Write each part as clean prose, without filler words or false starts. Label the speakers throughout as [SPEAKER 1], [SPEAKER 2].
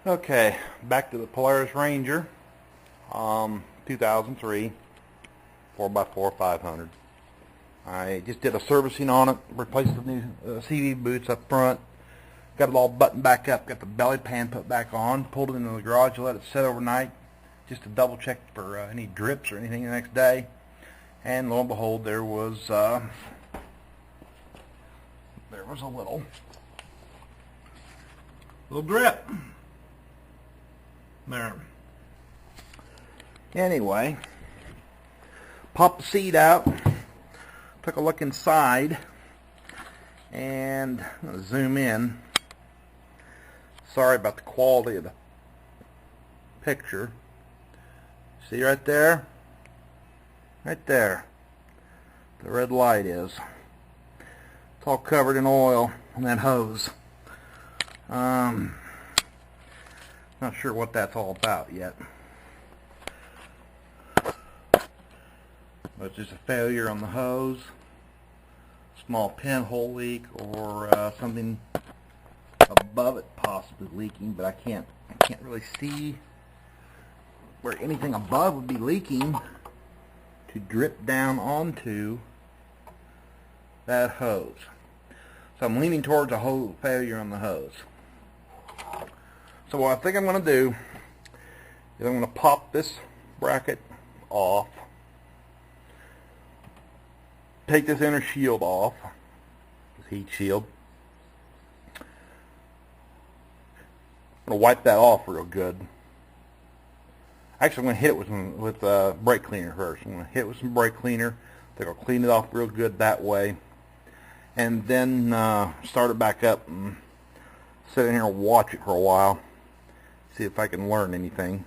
[SPEAKER 1] Okay, back to the Polaris Ranger, 2003, 4x4 500. I just did a servicing on it, replaced the new CV boots up front, got it all buttoned back up, got the belly pan put back on, pulled it into the garage, let it sit overnight, just to double check for any drips or anything the next day. And lo and behold, there was a little drip. There. Anyway, popped the seat out, took a look inside, and I'm going to zoom in. Sorry about the quality of the picture. See right there? Right there. The red light is. It's all covered in oil on that hose. Not sure what that's all about yet. But it's just a failure on the hose, small pinhole leak, or something above it possibly leaking, but I can't really see where anything above would be leaking to drip down onto that hose. So I'm leaning towards a hose failure on the hose. So what I think I'm going to do is I'm going to pop this bracket off, take this inner shield off, this heat shield. I'm going to wipe that off real good. Actually, I'm going to hit it with brake cleaner first. I'm going to hit it with some brake cleaner. I think I'll clean it off real good that way, and then start it back up and sit in here and watch it for a while. See if I can learn anything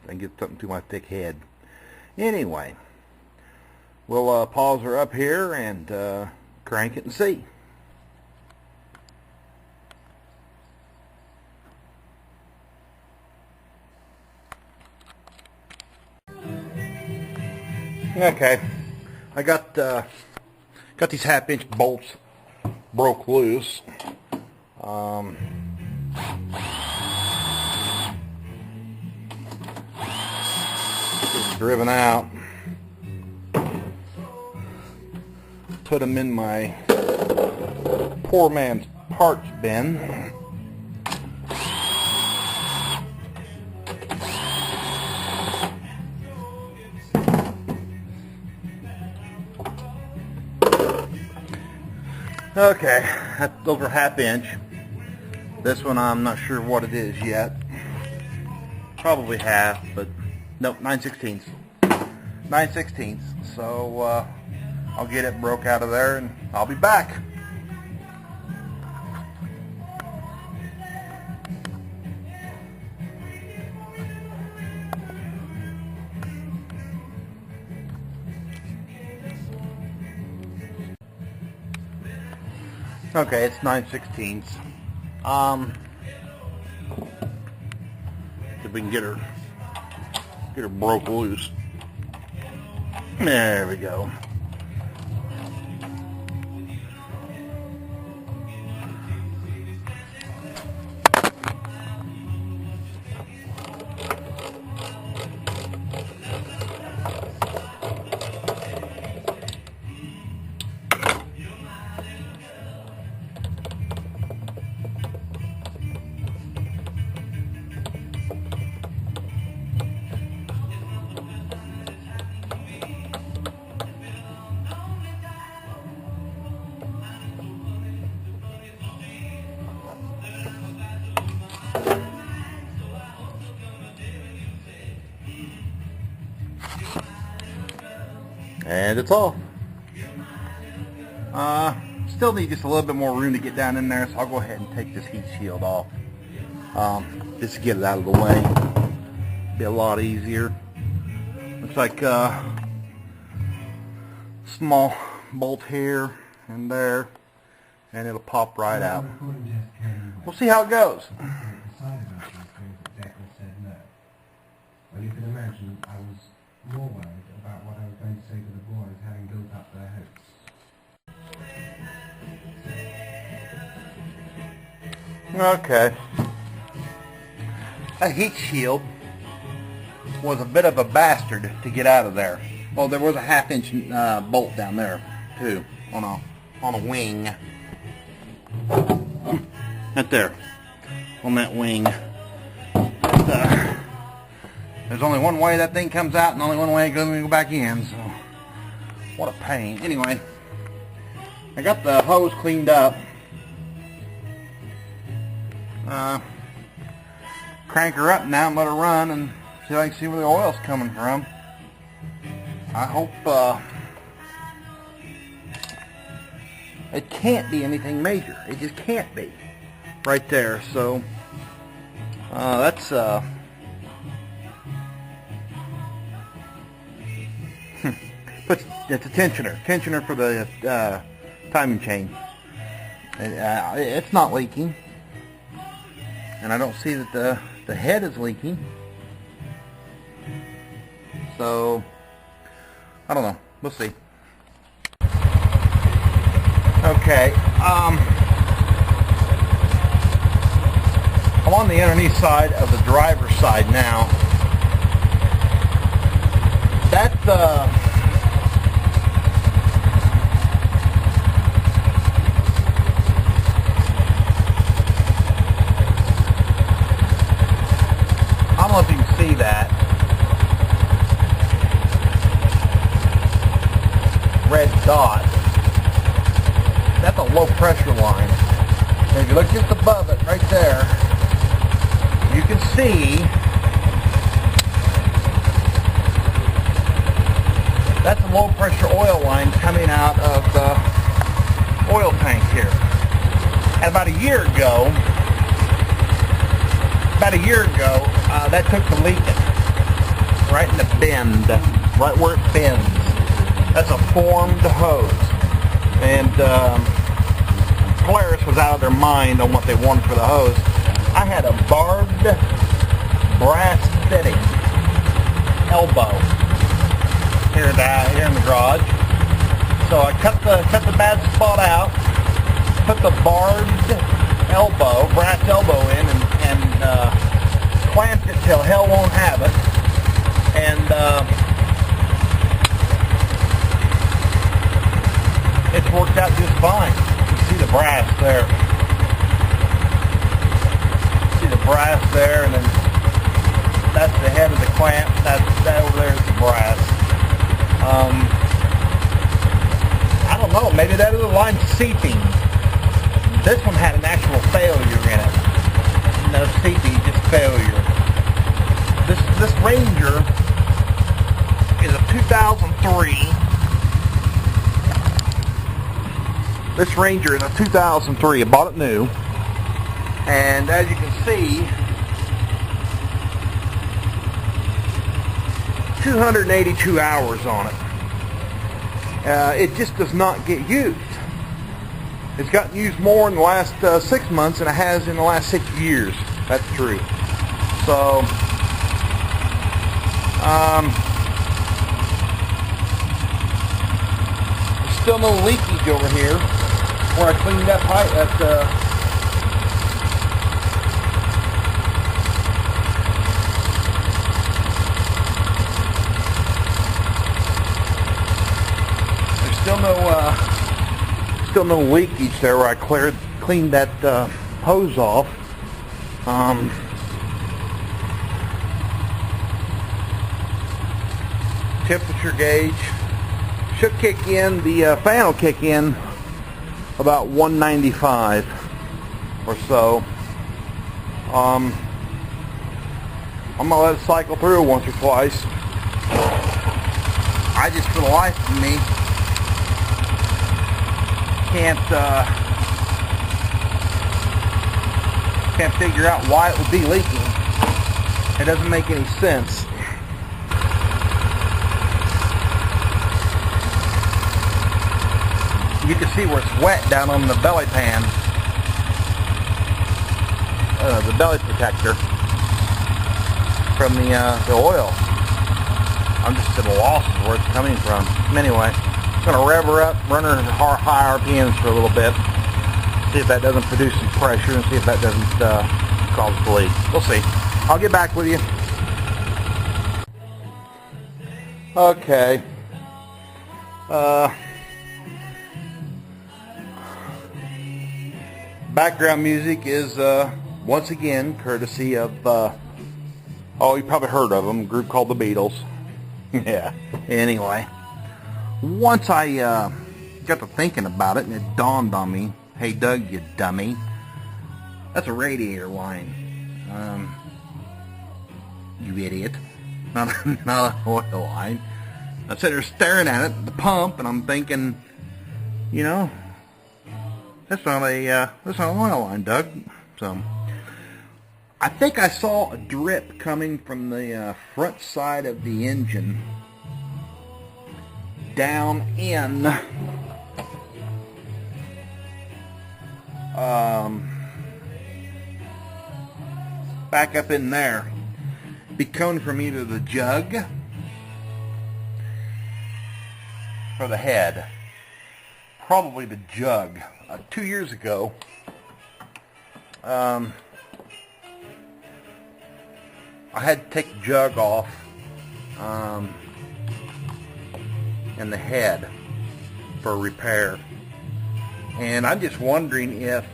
[SPEAKER 1] and get something to my thick head. Anyway, we'll pause her up here and crank it and see. Okay, I got these half-inch bolts broke loose. Driven out, put them in my poor man's parts bin. Okay, that's over ½ inch. This one I'm not sure what it is yet. Probably half, but nope, 9/16. 9/16. So I'll get it broke out of there and I'll be back. Okay, it's 9/16. If we can get her broke loose. There we go. And it's off. Still need just a little bit more room to get down in there, so I'll go ahead and take this heat shield off. Just to get it out of the way. Be a lot easier. Looks like small bolt here and there, and it'll pop right out. We'll see how it goes.
[SPEAKER 2] Well, you can imagine I was more worried about what I was going to say to the boys having built up their hopes.
[SPEAKER 1] Okay. That heat shield was a bit of a bastard to get out of there. Well, there was a 1/2 inch bolt down there too, on a wing. Right there, on that wing. There's only one way that thing comes out and only one way it goes go back in, so what a pain. Anyway, I got the hose cleaned up. Crank her up now and let her run and see if I can see where the oil's coming from. I hope it can't be anything major. It just can't be. Right there, so that's but it's a tensioner for the timing chain. It's not leaking, and I don't see that the head is leaking. So I don't know. We'll see. Okay. I'm on the underneath side of the driver's side now. I don't know if you can see that red dot. That's a low pressure line. And if you look just above it, right there, you can see that's a low pressure oil line coming out of the oil tank here. And about a year ago, that took the leaking right in the bend, right where it bends. That's a formed hose. And Polaris was out of their mind on what they wanted for the hose. I had a barbed brass fitting elbow here in the garage. So I cut the bad spot out, put the barbed elbow, brass elbow in, and clamped it till hell won't have it. And it's worked out just fine. You can see the brass there. See the brass there, and then that's the head of the clamp. That over there is the brass. I don't know. Maybe that other line's seeping. This one had an actual failure in it. No seeping, just failure. This Ranger is a 2003. This Ranger is a 2003. I bought it new. And as you can see, 282 hours on it. It just does not get used. It's gotten used more in the last 6 months than it has in the last 6 years. That's true. So, there's still no leakage over here where I cleaned that pipe. Still no leakage there where I cleaned that hose off. Temperature gauge should kick in. The fan will kick in about 195 or so. I'm gonna let it cycle through once or twice. I just, for the life of me, can't figure out why it would be leaking. It doesn't make any sense. You can see where it's wet down on the belly pan, the belly protector from the oil. I'm just at a loss of where it's coming from. Anyway, I'm going to rev her up, run her at high RPMs for a little bit, see if that doesn't produce some pressure, and see if that doesn't caused the leak. We'll see. I'll get back with you. Okay. Background music is once again courtesy of oh, you probably heard of them, a group called the Beatles. Yeah. Anyway, once I got to thinking about it, and it dawned on me, hey Doug, you dummy, that's a radiator line. You idiot. Not an oil line. I sat there staring at it, the pump, and I'm thinking, you know, that's not an oil line, Doug. So I think I saw a drip coming from the front side of the engine down in back up in there. Be coming from either the jug or the head. Probably the jug. 2 years ago, I had to take the jug off and the head for repair. And I'm just wondering if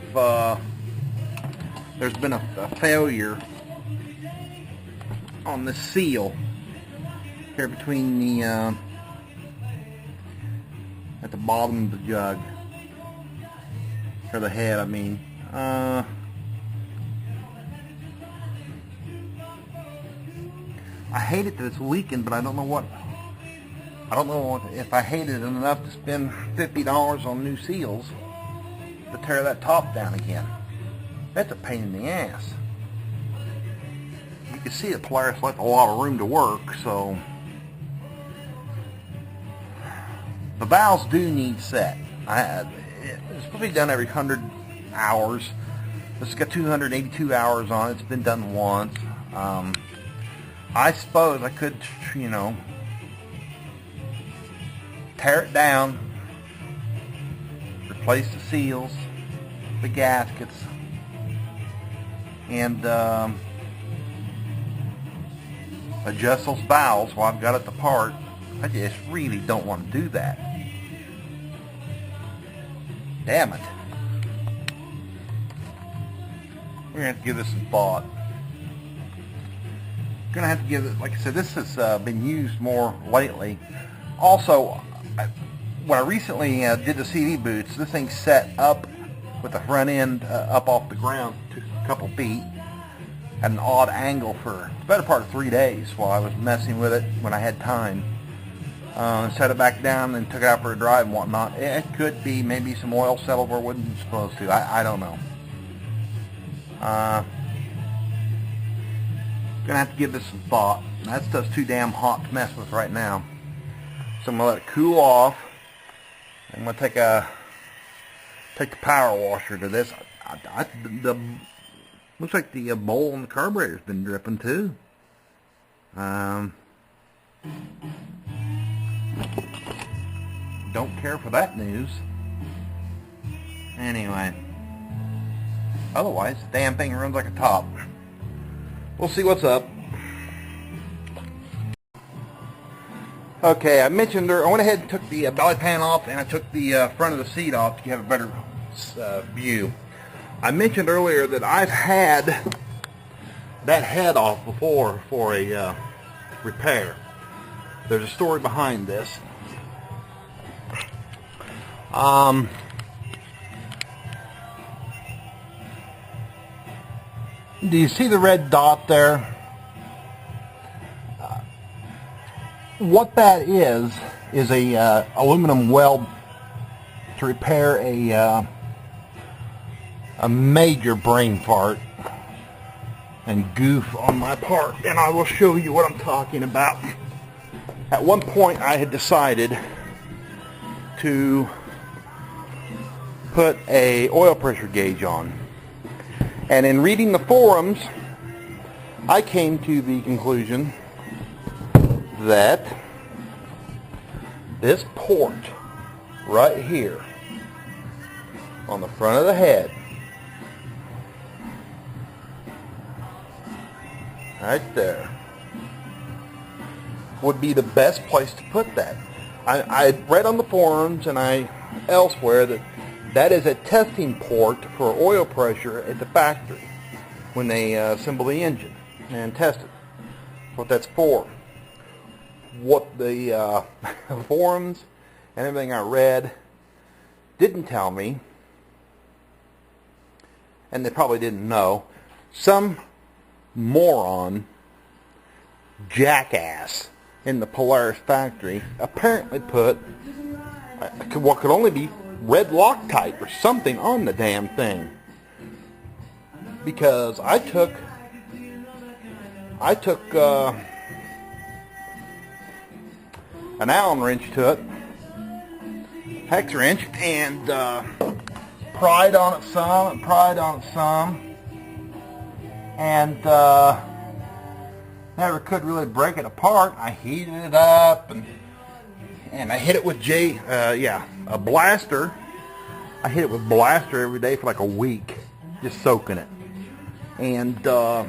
[SPEAKER 1] there's been a failure on the seal here between the at the bottom of the jug, or the head, I mean. I hate it that it's leaking, but I don't know if I hate it enough to spend $50 on new seals to tear that top down again. That's a pain in the ass. You can see the Polaris left a lot of room to work, so the valves do need set. It's supposed to be done every 100 hours. This has got 282 hours on it. It's been done once. I suppose I could, you know, tear it down, replace the seals, the gaskets, and adjust those valves while I've got it apart. I just really don't want to do that. Damn it. We're going to have to give this some thought. Going to have to give it, like I said, this has been used more lately. Also, when I recently did the CD boots, this thing's set up with the front end up off the ground a couple feet at an odd angle for the better part of 3 days while I was messing with it when I had time. Set it back down and took it out for a drive and whatnot. It could be maybe some oil settled where it wasn't supposed to. I don't know. Gonna have to give this some thought. That stuff's too damn hot to mess with right now. So I'm gonna let it cool off. I'm gonna take the power washer to this. Looks like the bowl on the carburetor's been dripping too. Don't care for that news. Anyway, otherwise, the damn thing runs like a top. We'll see what's up. Okay, I mentioned I went ahead and took the belly pan off, and I took the front of the seat off to have a better view. I mentioned earlier that I've had that head off before for a repair. There's a story behind this. Do you see the red dot there? What that is a aluminum weld to repair a major brain fart and goof on my part, and I will show you what I'm talking about. At one point I had decided to put a oil pressure gauge on, and in reading the forums I came to the conclusion that this port right here on the front of the head right there, would be the best place to put that. I read on the forums and elsewhere that is a testing port for oil pressure at the factory when they assemble the engine and test it. That's what that's for. What the forums and everything I read didn't tell me, and they probably didn't know, some moron, jackass in the Polaris factory apparently put what could only be red Loctite or something on the damn thing. Because I took an Allen wrench to it, hex wrench, and pried on it some, and never could really break it apart. I heated it up, and I hit it with a blaster. I hit it with blaster every day for like a week, just soaking it. And the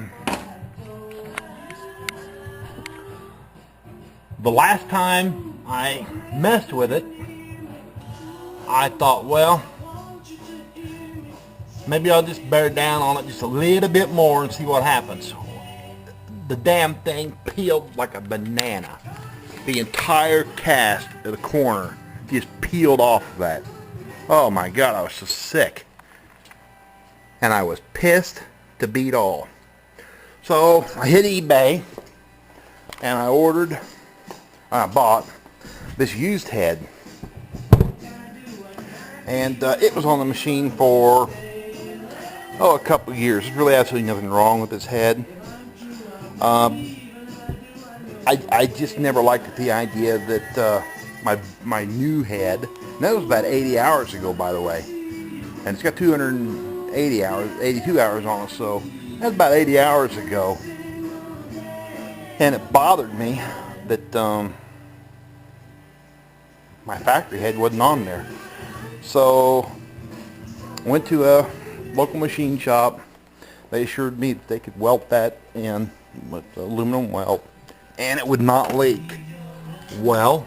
[SPEAKER 1] last time I messed with it, I thought, well, maybe I'll just bear down on it just a little bit more and see what happens. The damn thing peeled like a banana. The entire cast of the corner just peeled off of that. Oh my God, I was so sick. And I was pissed to beat all. So I hit eBay and I bought this used head. And it was on the machine for a couple of years. There's really absolutely nothing wrong with this head. I just never liked the idea that my new head, and that was about 80 hours ago, by the way, and it's got 280 hours, 82 hours on it, so that's about 80 hours ago, and it bothered me that my factory head wasn't on there. So I went to a local machine shop. They assured me that they could welt that in with aluminum welt and it would not leak. Well,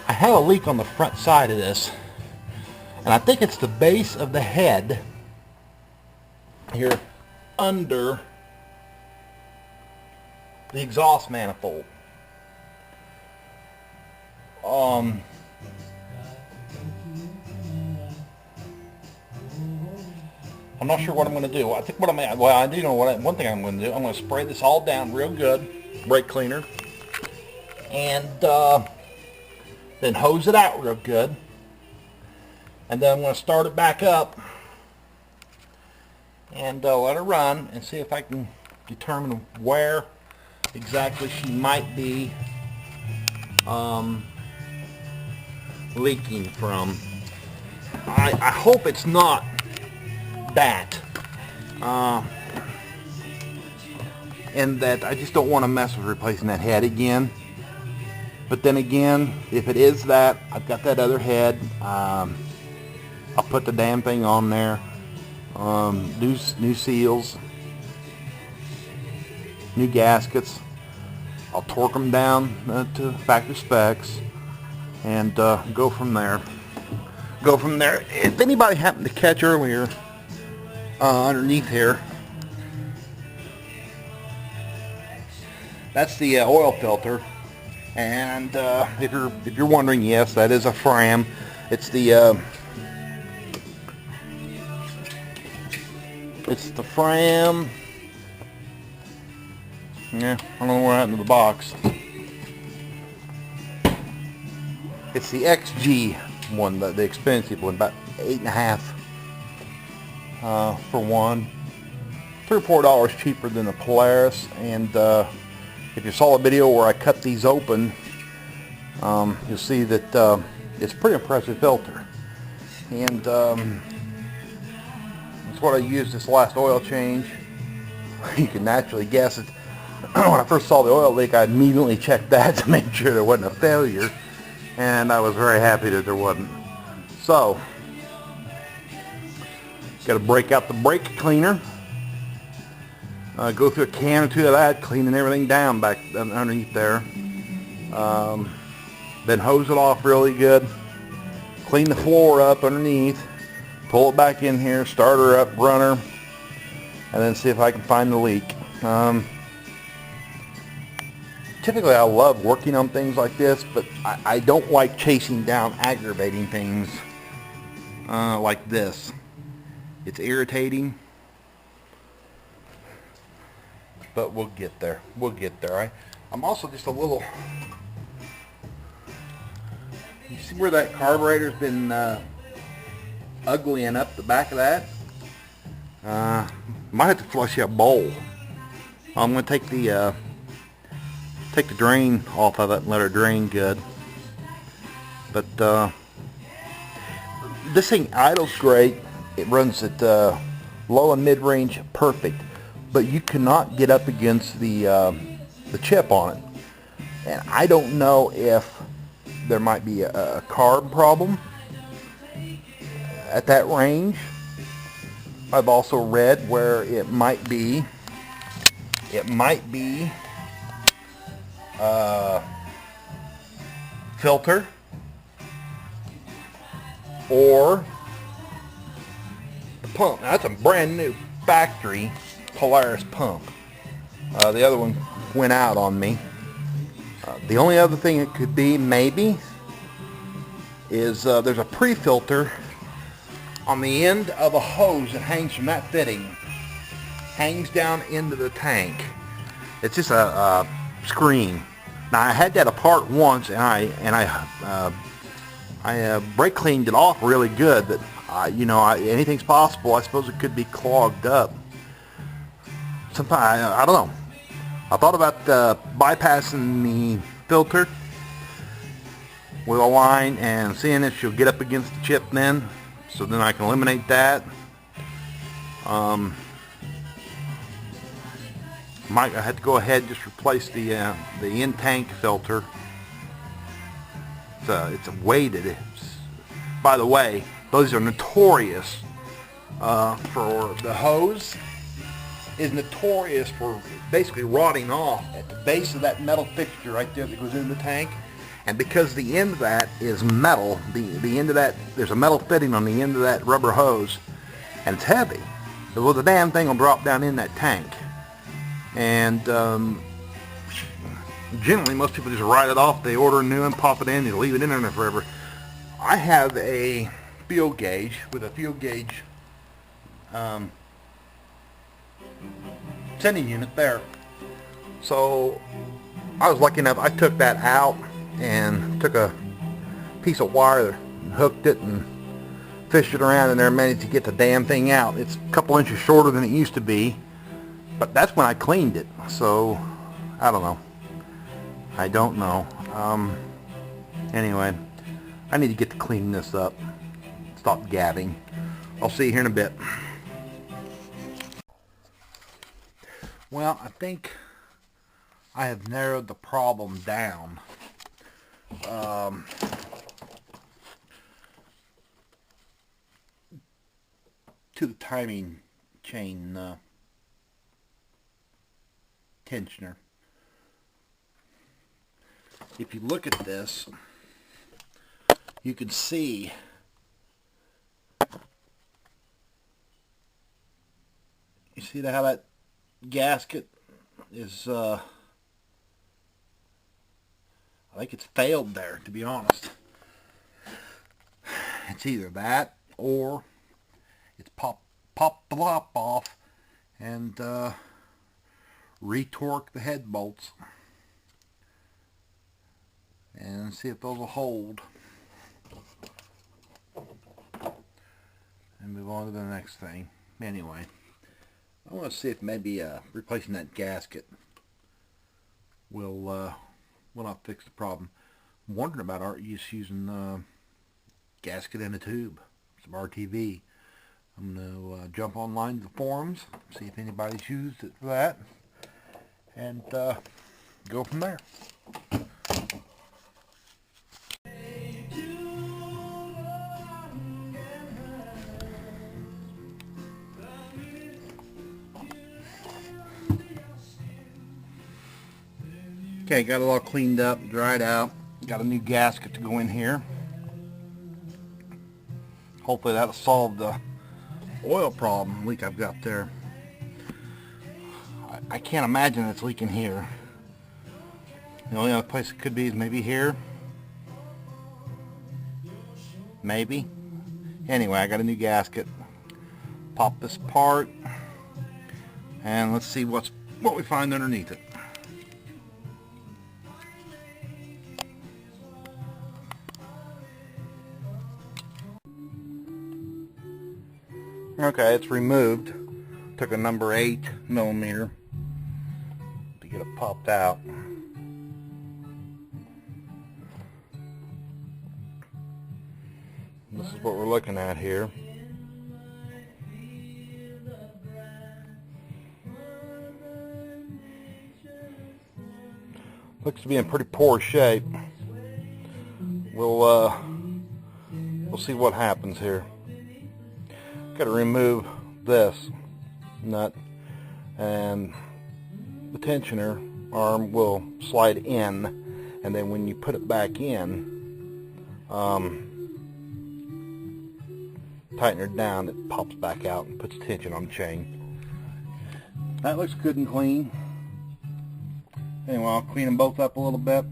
[SPEAKER 1] I have a leak on the front side of this, and I think it's the base of the head here under the exhaust manifold. I'm not sure what I'm going to do. I think I do know one thing I'm going to do. I'm going to spray this all down real good, brake cleaner, and then hose it out real good, and then I'm going to start it back up and let it run and see if I can determine where exactly she might be leaking from. I hope it's not that, and that I just don't want to mess with replacing that head again. But then again, if it is that, I've got that other head. I'll put the damn thing on there. New seals, new gaskets. I'll torque them down to factory specs and go from there. If anybody happened to catch earlier, underneath here, that's the oil filter. And if you're wondering, yes, that is a Fram. It's the Fram. Yeah, I don't know what happened to the box. It's the XG one, the expensive one, about $8.50 for one. $3 or $4 cheaper than the Polaris. And if you saw a video where I cut these open, you'll see that it's a pretty impressive filter. And that's what I used this last oil change. You can naturally guess it. When I first saw the oil leak, I immediately checked that to make sure there wasn't a failure, and I was very happy that there wasn't. So Got to break out the brake cleaner. Go through a can or two of that, cleaning everything down back underneath there. Then hose it off really good. Clean the floor up underneath. Pull it back in here, start her up, run her, and then see if I can find the leak. Typically I love working on things like this, but I don't like chasing down aggravating things like this. It's irritating, but we'll get there. We'll get there. I'm also just a little... You see where that carburetor's been uglying up the back of that? Might have to flush that bowl. I'm going to take the drain off of it and let her drain good. But this thing idles great. It runs at low and mid-range perfect, but you cannot get up against the chip on it. And I don't know if there might be a carb problem at that range. I've also read where it might be filter or the pump. Now, that's a brand new factory Polaris pump. The other one went out on me. The only other thing it could be maybe is there's a pre-filter on the end of a hose that hangs from that fitting, hangs down into the tank. It's just a screen. Now I had that apart once, and I brake cleaned it off really good. But anything's possible. I suppose it could be clogged up. Sometimes I don't know. I thought about bypassing the filter with a line and seeing if she'll get up against the chip then, so then I can eliminate that. I had to go ahead and just replace the in-tank filter. It's weighted. By the way, those are notorious for the hose is notorious for basically rotting off at the base of that metal fixture right there that goes in the tank. And because the end of that is metal, the end of that, there's a metal fitting on the end of that rubber hose, and it's heavy. Well, the damn thing will drop down in that tank. And generally most people just write it off. They order a new one, pop it in, they leave it in there forever. I have a fuel gauge with a fuel gauge sending unit there. So I was lucky enough, I took that out and took a piece of wire and hooked it and fished it around in there and managed to get the damn thing out. It's a couple inches shorter than it used to be, but that's when I cleaned it. So I don't know. Anyway, I need to get to cleaning this up. Stop gabbing. I'll see you here in a bit. Well, I think I have narrowed the problem down. To the timing chain tensioner. If you look at this, you can see how that gasket is I think it's failed there, to be honest. It's either that or it's popped the top off and retorque the head bolts and see if those will hold, and move on to the next thing. Anyway, I want to see if maybe replacing that gasket will not fix the problem. I'm wondering about just using gasket and a tube, some RTV. I'm going to jump online to the forums, see if anybody's used it for that, and go from there. Okay, got it all cleaned up, dried out. Got a new gasket to go in here. Hopefully that'll solve the oil problem leak I've got there. I can't imagine it's leaking here. The only other place it could be is maybe here. Maybe. Anyway, I got a new gasket. Pop this apart and let's see what we find underneath it. Okay, it's removed. Took a number 8mm to get it popped out. This is what we're looking at here. Looks to be in pretty poor shape. We'll see what happens here. Got to remove this nut, and the tensioner arm will slide in, and then when you put it back in, tighten it down, it pops back out and puts tension on the chain. That looks good and clean. Anyway, I'll clean them both up a little bit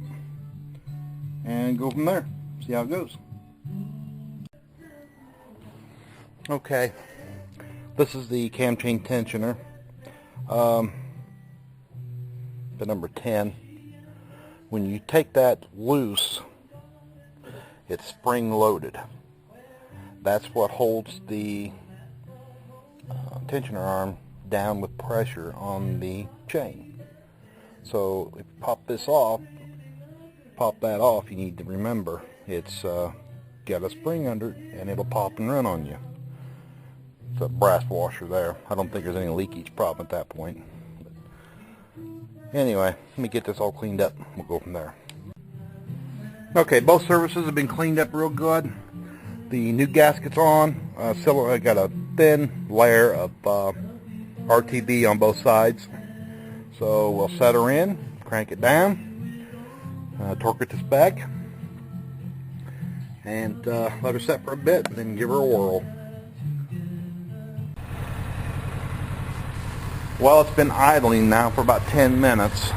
[SPEAKER 1] and go from there. See how it goes. Okay, this is the cam chain tensioner, the number 10. When you take that loose, it's spring loaded. That's what holds the tensioner arm down with pressure on the chain. So if you pop that off, you need to remember it's got a spring under it and it'll pop and run on you. It's a brass washer there. I don't think there's any leakage problem at that point. But anyway, let me get this all cleaned up. We'll go from there. Okay, both surfaces have been cleaned up real good. The new gasket's on. I got a thin layer of RTB on both sides. So we'll set her in, crank it down, torque it to spec, and let her set for a bit, and then give her a whirl. Well, it's been idling now for about 10 minutes.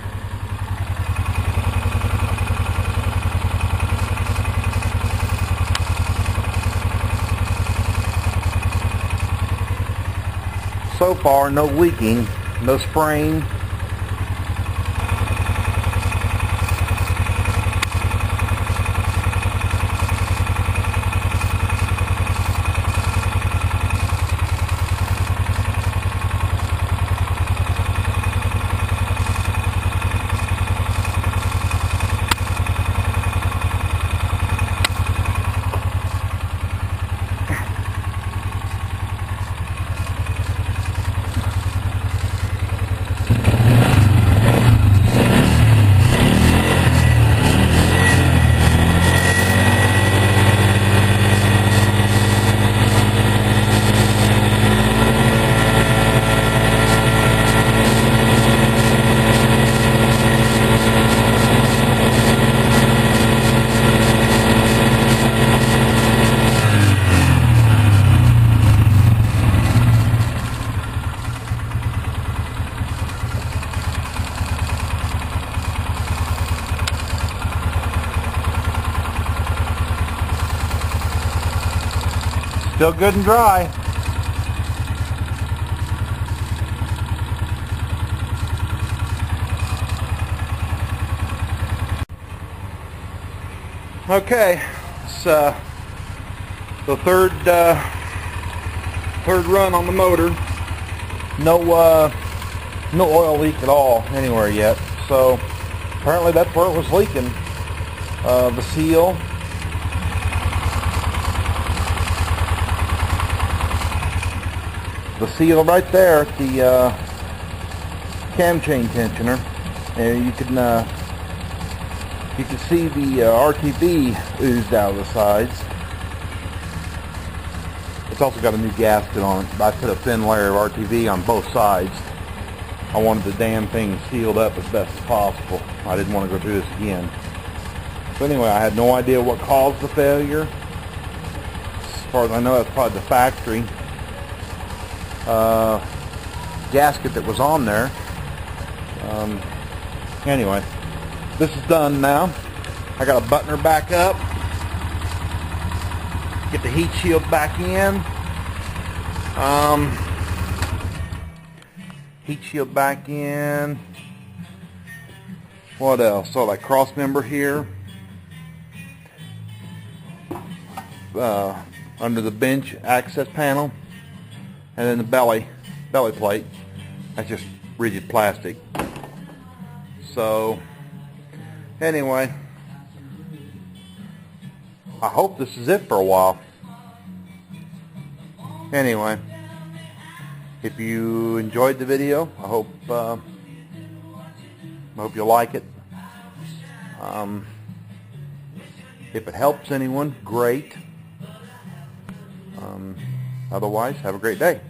[SPEAKER 1] So far, no leaking, no spraying. Still good and dry. Okay, it's the third run on the motor. No oil leak at all anywhere yet. So apparently that's where it was leaking. The seal. The seal right there at the cam chain tensioner, and you can see the RTB oozed out of the sides. It's also got a new gasket on it, but I put a thin layer of RTB on both sides. I wanted the damn thing sealed up as best as possible. I didn't want to go through this again. So anyway, I had no idea what caused the failure. As far as I know, that's probably the factory gasket that was on there. Anyway, this is done now. I got to button her back up, get the heat shield back in, heat shield back in. What else? So like cross member here, under the bench access panel, and then the belly plate. That's just rigid plastic. So anyway, I hope this is it for a while. Anyway, if you enjoyed the video, I hope you like it. If it helps anyone, great. Otherwise, have a great day.